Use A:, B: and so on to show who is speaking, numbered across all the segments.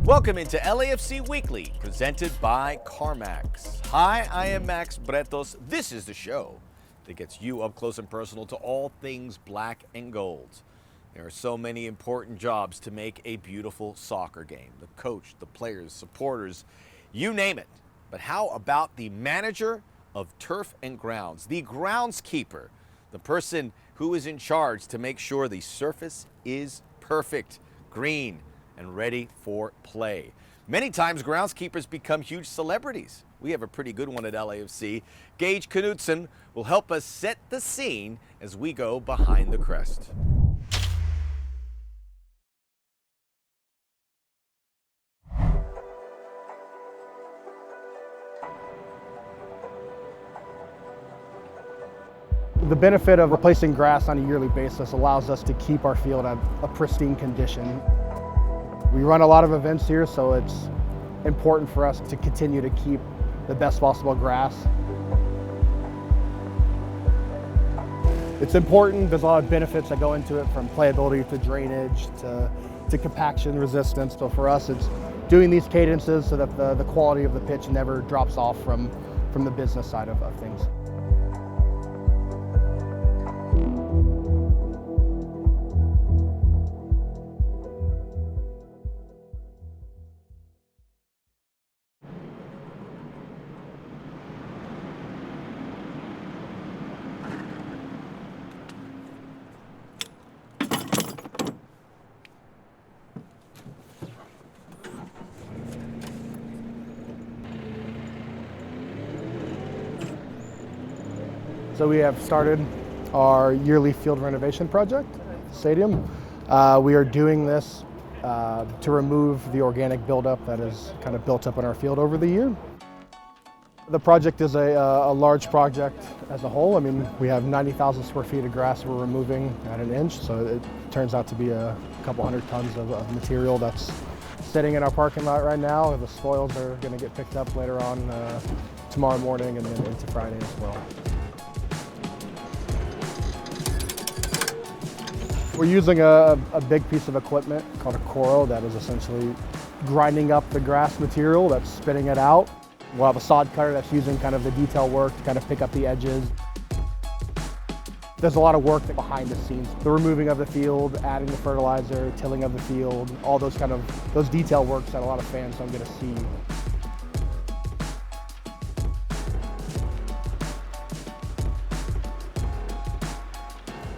A: Welcome into LAFC Weekly, presented by Carmax. Hi, I am Max Bretos. This is the show that gets you up close and personal to all things black and gold. There are so many important jobs to make a beautiful soccer game. The coach, the players, supporters, you name it. But how about the manager of turf and grounds, the groundskeeper, the person who is in charge to make sure the surface is perfect, green, and ready for play. Many times groundskeepers become huge celebrities. We have a pretty good one at LAFC. Gage Knudsen will help us set the scene as we go behind the crest.
B: The benefit of replacing grass on a yearly basis allows us to keep our field at a pristine condition. We run a lot of events here, so it's important for us to continue to keep the best possible grass. It's important. There's a lot of benefits that go into it, from playability to drainage to compaction resistance. So for us, it's doing these cadences so that the quality of the pitch never drops off from the business side of things. So we have started our yearly field renovation project at the stadium. We are doing this to remove the organic buildup that is kind of built up in our field over the year. The project is a large project as a whole. I mean, we have 90,000 square feet of grass we're removing at an inch, so it turns out to be a couple hundred tons of material that's sitting in our parking lot right now. The spoils are going to get picked up later on tomorrow morning and then into Friday as well. We're using a big piece of equipment called a Coro that is essentially grinding up the grass material that's spitting it out. We'll have a sod cutter that's using kind of the detail work to kind of pick up the edges. There's a lot of work behind the scenes. The removing of the field, adding the fertilizer, tilling of the field, all those detail works that a lot of fans don't get to see.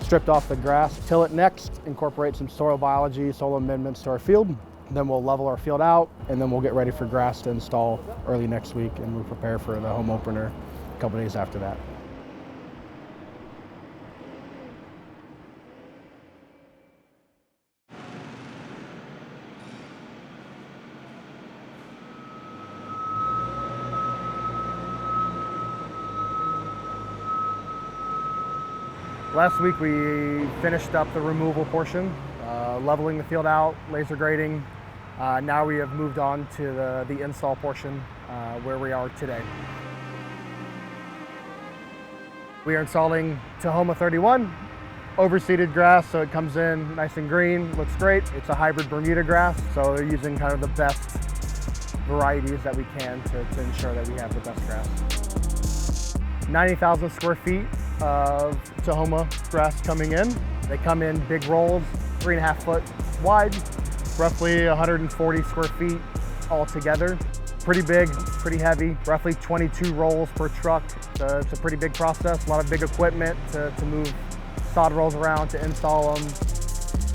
B: Stripped off the grass, till it next, incorporate some soil biology, soil amendments to our field. Then we'll level our field out, and then we'll get ready for grass to install early next week, and we'll prepare for the home opener a couple days after that. Last week we finished up the removal portion, leveling the field out, laser grading. Now we have moved on to the install portion where we are today. We are installing Tahoma 31, overseeded grass, so it comes in nice and green, looks great. It's a hybrid Bermuda grass, so we're using kind of the best varieties that we can to ensure that we have the best grass. 90,000 square feet of Tahoma grass coming in. They come in big rolls, 3.5 foot wide, roughly 140 square feet altogether. Pretty big, pretty heavy, roughly 22 rolls per truck. It's a pretty big process, a lot of big equipment to move sod rolls around to install them.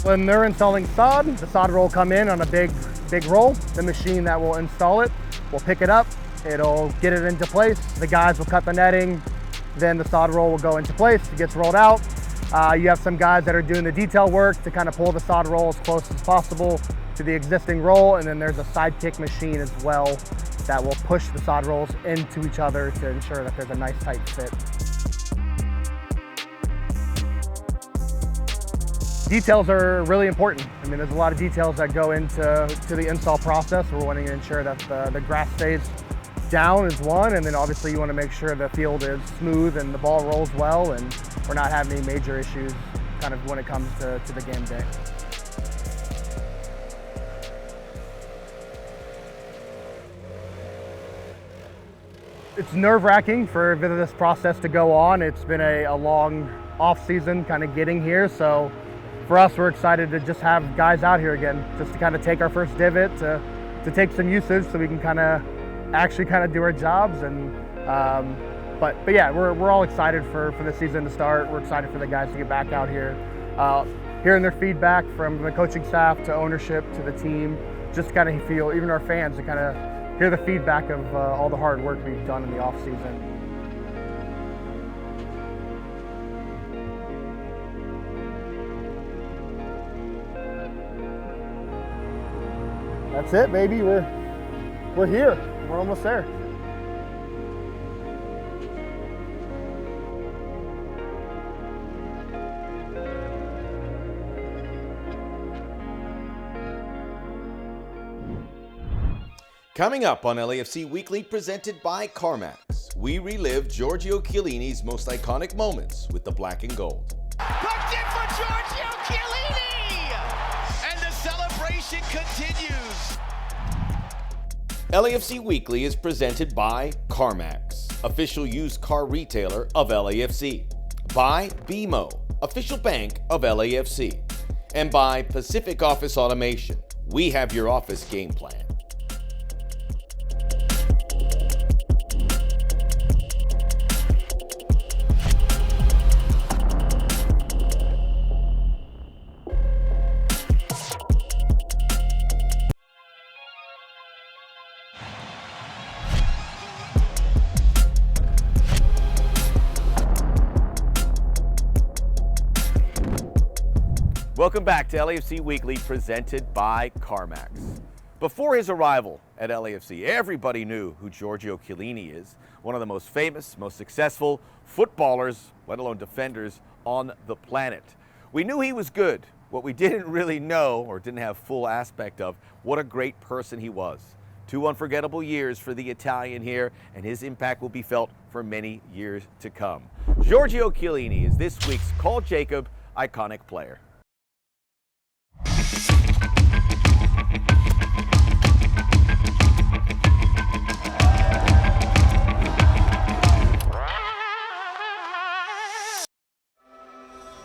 B: When they're installing sod, the sod roll will come in on a big roll. The machine that will install it will pick it up, it'll get it into place. The guys will cut the netting, then the sod roll will go into place, it gets rolled out. You have some guys that are doing the detail work to kind of pull the sod roll as close as possible to the existing roll, and then there's a sidekick machine as well that will push the sod rolls into each other to ensure that there's a nice tight fit. Details are really important. I mean, there's a lot of details that go into the install process. We're wanting to ensure that the grass stays down is one, and then obviously you want to make sure the field is smooth and the ball rolls well, and we're not having any major issues kind of when it comes to the game day. It's nerve-wracking for this process to go on. It's been a long off-season kind of getting here, so for us, we're excited to just have guys out here again, just to kind of take our first divot, to take some usage so we can kind of actually do our jobs. And but yeah, we're all excited for the season to start. We're excited for the guys to get back out here, hearing their feedback from the coaching staff to ownership to the team, just kind of feel, even our fans, to kind of hear the feedback of all the hard work we've done in the off season. That's it, baby. We're here. We're almost there.
A: Coming up on LAFC Weekly, presented by Carmax, we relive Giorgio Chiellini's most iconic moments with the black and gold.
C: Hooked in for Giorgio Chiellini! And the celebration continues.
A: LAFC Weekly is presented by Carmax, official used car retailer of LAFC, by BMO, official bank of LAFC, and by Pacific Office Automation. We have your office game plan. Welcome back to LAFC Weekly, presented by Carmax. Before his arrival at LAFC, everybody knew who Giorgio Chiellini is, one of the most famous, most successful footballers, let alone defenders, on the planet. We knew he was good. What we didn't really know, or didn't have full aspect of, what a great person he was. 2 unforgettable years for the Italian here, and his impact will be felt for many years to come. Giorgio Chiellini is this week's Call Jacob iconic player.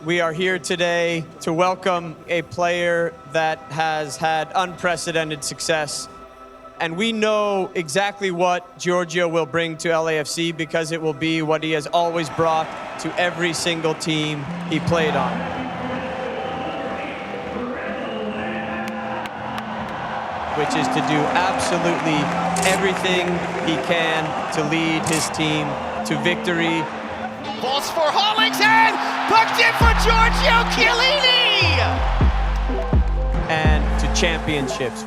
D: We are here today to welcome a player that has had unprecedented success. And we know exactly what Giorgio will bring to LAFC because it will be what he has always brought to every single team he played on. Which is to do absolutely everything he can to lead his team to victory.
C: Balls for Hollingshead! Pucked in for Giorgio Chiellini!
D: And to championships.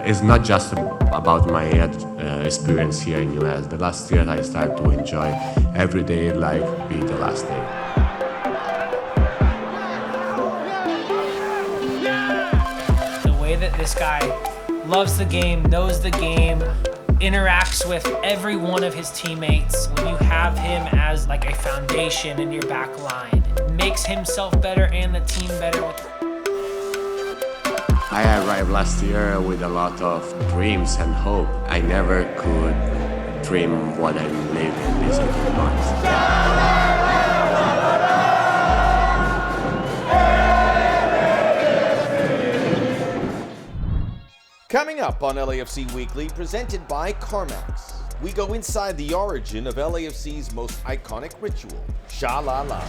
E: It's not just about my experience here in US. The last year I started to enjoy every day like be the last day.
F: The way that this guy loves the game, knows the game, interacts with every one of his teammates. When you have him as like a foundation in your back line, it makes himself better and the team better.
E: I arrived last year with a lot of dreams and hope. I never could dream what I lived in these 18 months.
A: Coming up on LAFC Weekly, presented by Carmax, we go inside the origin of LAFC's most iconic ritual, Shalala.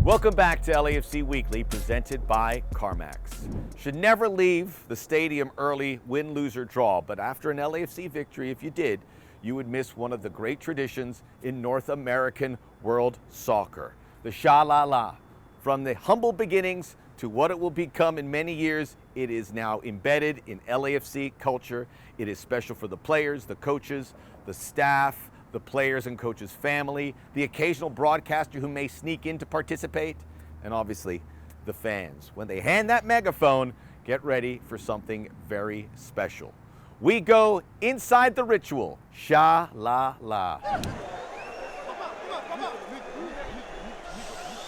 A: Welcome back to LAFC Weekly, presented by Carmax. Should never leave the stadium early, win, lose, or draw, but after an LAFC victory, if you did, you would miss one of the great traditions in North American world soccer, the Shalala. From the humble beginnings to what it will become in many years. It is now embedded in LAFC culture. It is special for the players, the coaches, the staff, the players and coaches' family, the occasional broadcaster who may sneak in to participate, and obviously the fans. When they hand that megaphone, get ready for something very special. We go inside the ritual. Shalala.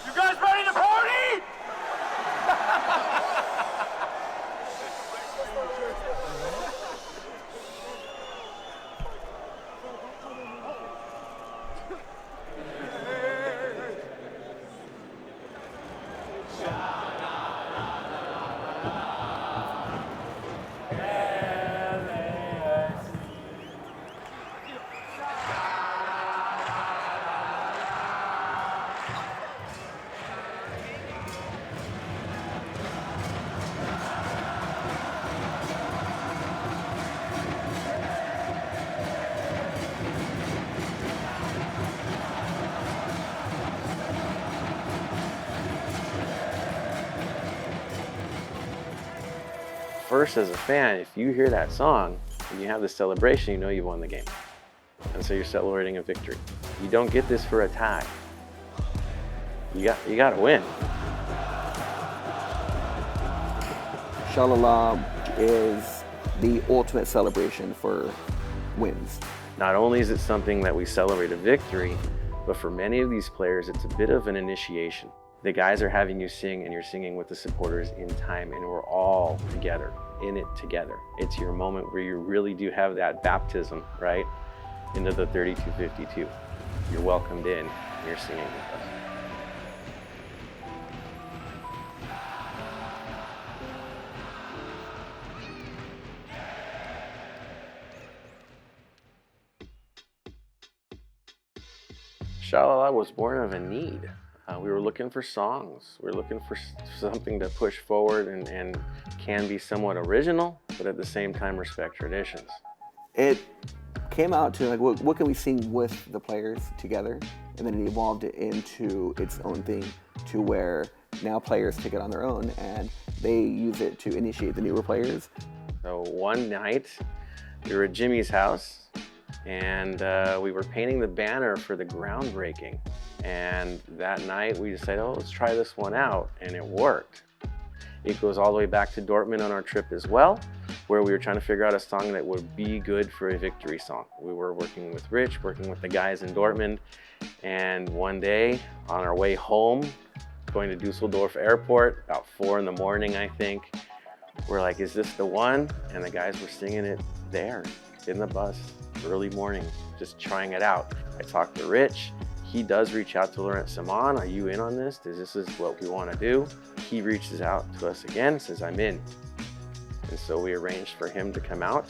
C: You guys ready to party?
E: First, as a fan, if you hear that song and you have the celebration, you know you've won the game. And so you're celebrating a victory. You don't get this for a tie. You got to win.
G: Shalala is the ultimate celebration for wins.
E: Not only is it something that we celebrate a victory, but for many of these players, it's a bit of an initiation. The guys are having you sing and you're singing with the supporters in time, and we're all together, in it together. It's your moment where you really do have that baptism, right? Into the 3252. You're welcomed in, and you're singing with us. Shalala was born of a need. We were looking for songs. We were looking for something to push forward and can be somewhat original, but at the same time respect traditions.
G: It came out to like, what can we sing with the players together? And then it evolved it into its own thing to where now players take it on their own and they use it to initiate the newer players.
E: So one night, we were at Jimmy's house and we were painting the banner for the groundbreaking. And that night we decided, oh, let's try this one out, and it worked. It goes all the way back to Dortmund on our trip as well, where we were trying to figure out a song that would be good for a victory song. We were working with Rich, working with the guys in Dortmund, and one day on our way home, going to Dusseldorf Airport, about 4 in the morning, I think, we're like, is this the one? And the guys were singing it there, in the bus, early morning, just trying it out. I talked to Rich. He does reach out to Laurent Simon. Are you in on this? This is what we want to do. He reaches out to us again, says, I'm in. And so we arranged for him to come out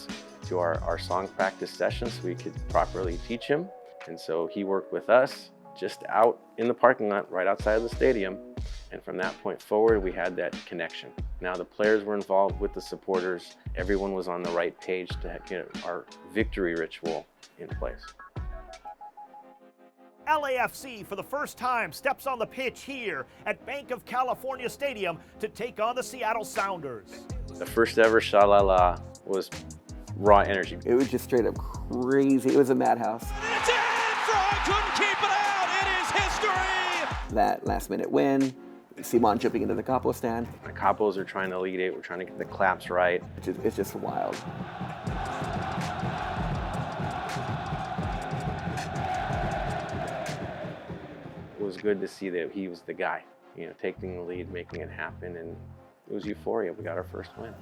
E: to our song practice session so we could properly teach him. And so he worked with us just out in the parking lot right outside of the stadium. And from that point forward, we had that connection. Now the players were involved with the supporters. Everyone was on the right page to get our victory ritual in place.
H: LAFC for the first time steps on the pitch here at Bank of California Stadium to take on the Seattle Sounders.
E: The first ever Shalala was raw energy.
G: It was just straight up crazy. It was a madhouse.
C: It's in! Fry couldn't keep it out. It is history!
G: That last minute win, Simon jumping into the capo stand.
E: The capos are trying to lead it. We're trying to get the claps right.
G: It's just wild.
E: It was good to see that he was the guy, you know, taking the lead, making it happen, and it was euphoria. We got our first win.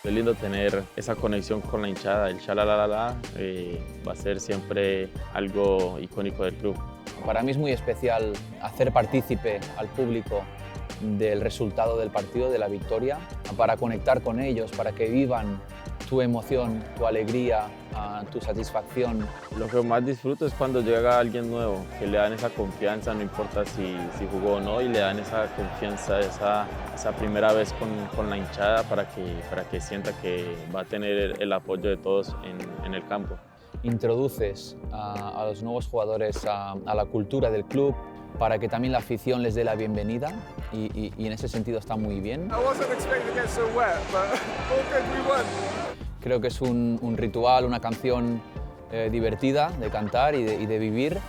I: Es lindo tener esa conexión con la hinchada. El Shalala va a ser siempre algo icónico del club.
J: Para mí es muy especial hacer partícipe al público del resultado del partido, de la victoria, para conectar con ellos, para que vivan tu emoción, tu alegría, tu satisfacción.
I: Lo que más disfruto es cuando llega alguien nuevo, que le dan esa confianza, no importa si jugó o no, y le dan esa confianza, esa primera vez con la hinchada para que sienta que va a tener el apoyo de todos en el campo.
J: Introduces a los nuevos jugadores a la cultura del club para que también la afición les dé la bienvenida y en ese sentido está muy bien. Creo que es un ritual, una canción divertida de cantar y de vivir,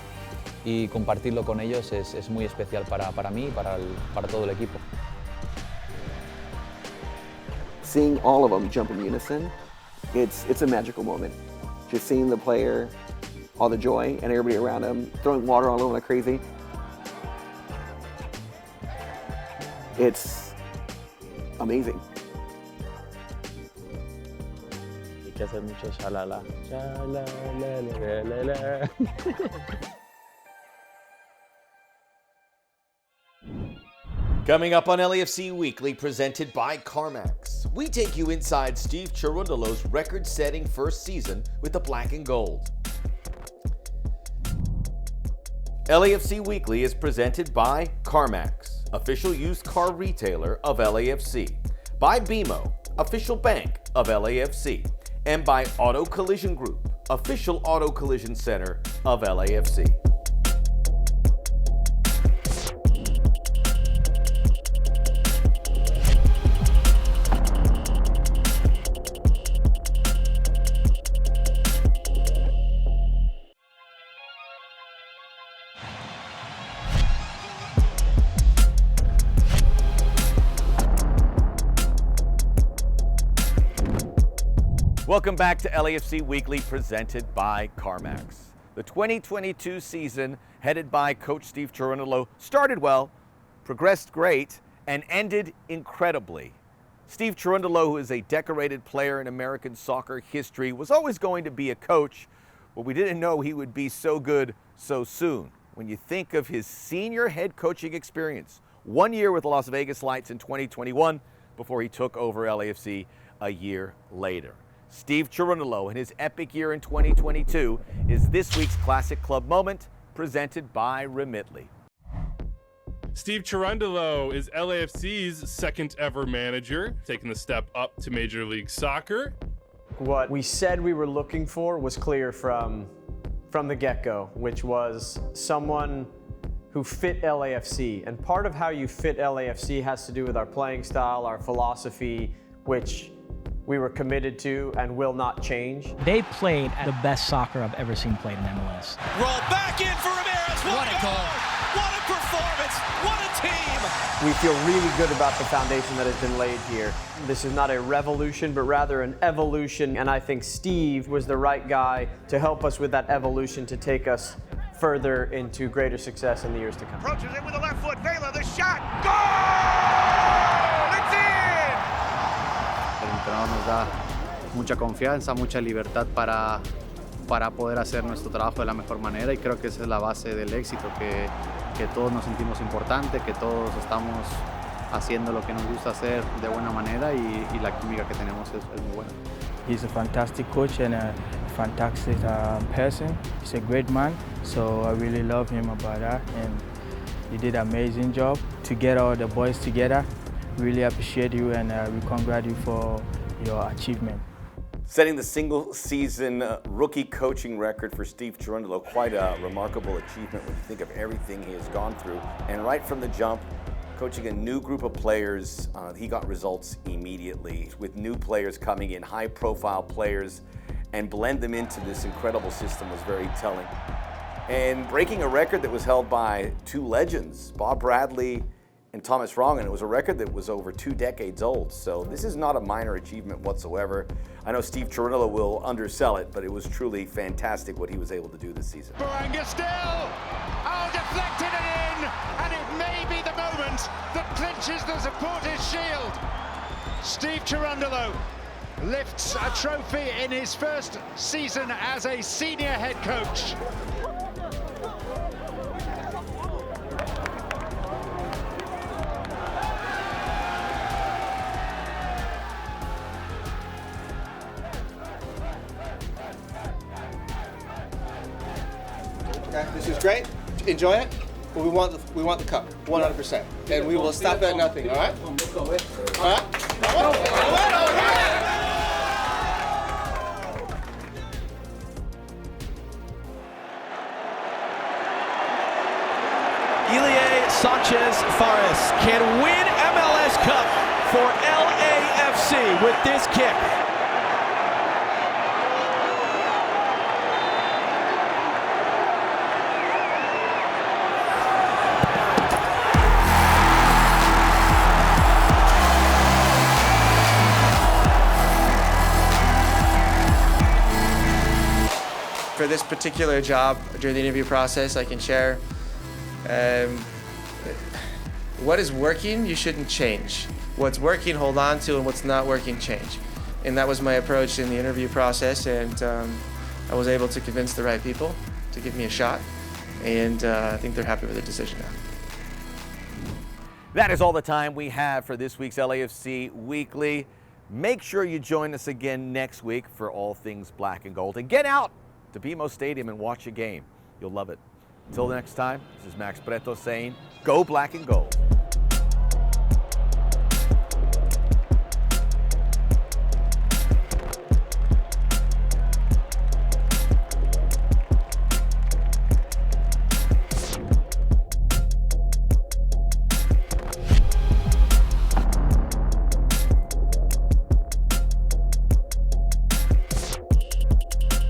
J: y compartirlo con ellos es muy especial para mí y para todo el equipo.
G: Seeing all of them jump in unison, it's a magical moment. Just seeing the player, all the joy, and everybody around him throwing water all over like crazy. It's amazing.
I: Hay que hacer mucho shalala. Shalala.
A: Coming up on LAFC Weekly, presented by Carmax, we take you inside Steve Cherundolo's record-setting first season with the black and gold. LAFC Weekly is presented by Carmax, official used car retailer of LAFC, by BMO, official bank of LAFC, and by Auto Collision Group, official auto collision center of LAFC. Welcome back to LAFC Weekly, presented by Carmax. The 2022 season, headed by Coach Steve Cherundolo, started well, progressed great, and ended incredibly. Steve Cherundolo, who is a decorated player in American soccer history, was always going to be a coach, but we didn't know he would be so good so soon. When you think of his senior head coaching experience, 1 year with the Las Vegas Lights in 2021 before he took over LAFC a year later. Steve Cherundolo and his epic year in 2022 is this week's Classic Club Moment, presented by Remitly.
K: Steve Cherundolo is LAFC's second ever manager, taking the step up to Major League Soccer.
D: What we said we were looking for was clear from the get-go, which was someone who fit LAFC. And part of how you fit LAFC has to do with our playing style, our philosophy, which we were committed to and will not change.
L: They played the best soccer I've ever seen played in MLS.
C: Roll back in for Ramirez. What a goal! What a performance! What a team!
D: We feel really good about the foundation that has been laid here. This is not a revolution, but rather an evolution, and I think Steve was the right guy to help us with that evolution to take us further into greater success in the years to come.
C: Approaches it with the left foot. Vela, the shot. Goal! It's in!
M: El entrenador nos da mucha confianza, mucha libertad para poder hacer nuestro trabajo de la mejor manera, y creo que esa es la base del éxito, que todos nos sentimos importantes, que todos estamos haciendo lo que nos gusta hacer de buena manera, y la química que tenemos es muy buena.
N: He's a fantastic coach and a fantastic person. He's a great man, so I really love him about that, and he did an amazing job to get all the boys together. Really appreciate you, and we congratulate you for your achievement.
A: Setting the single-season rookie coaching record for Steve Cherundolo, quite a remarkable achievement when you think of everything he has gone through. And right from the jump, coaching a new group of players, he got results immediately. With new players coming in, high-profile players, and blend them into this incredible system was very telling. And breaking a record that was held by two legends, Bob Bradley and Thomas Rongen. It was a record that was over 2 decades old, so this is not a minor achievement whatsoever. I know Steve Cherundolo will undersell it, but it was truly fantastic what he was able to do this season.
C: Baranga still! Oh, deflected it in! And it may be the moment that clinches the supporters' shield. Steve Cherundolo lifts a trophy in his first season as a senior head coach.
O: Okay, this is great. Enjoy it. But we want the cup, 100%, and we will stop at nothing. All right. All right.
P: Ilie Sanchez Fares can win MLS Cup for LAFC with this kick.
O: For this particular job, during the interview process, I can share what is working, you shouldn't change. What's working, hold on to, and what's not working, change. And that was my approach in the interview process, and I was able to convince the right people to give me a shot, and I think they're happy with the decision now.
A: That is all the time we have for this week's LAFC Weekly. Make sure you join us again next week for all things black and gold. And get out to BMO Stadium and watch a game. You'll love it. Until next time, this is Max Bretos saying, go black and gold.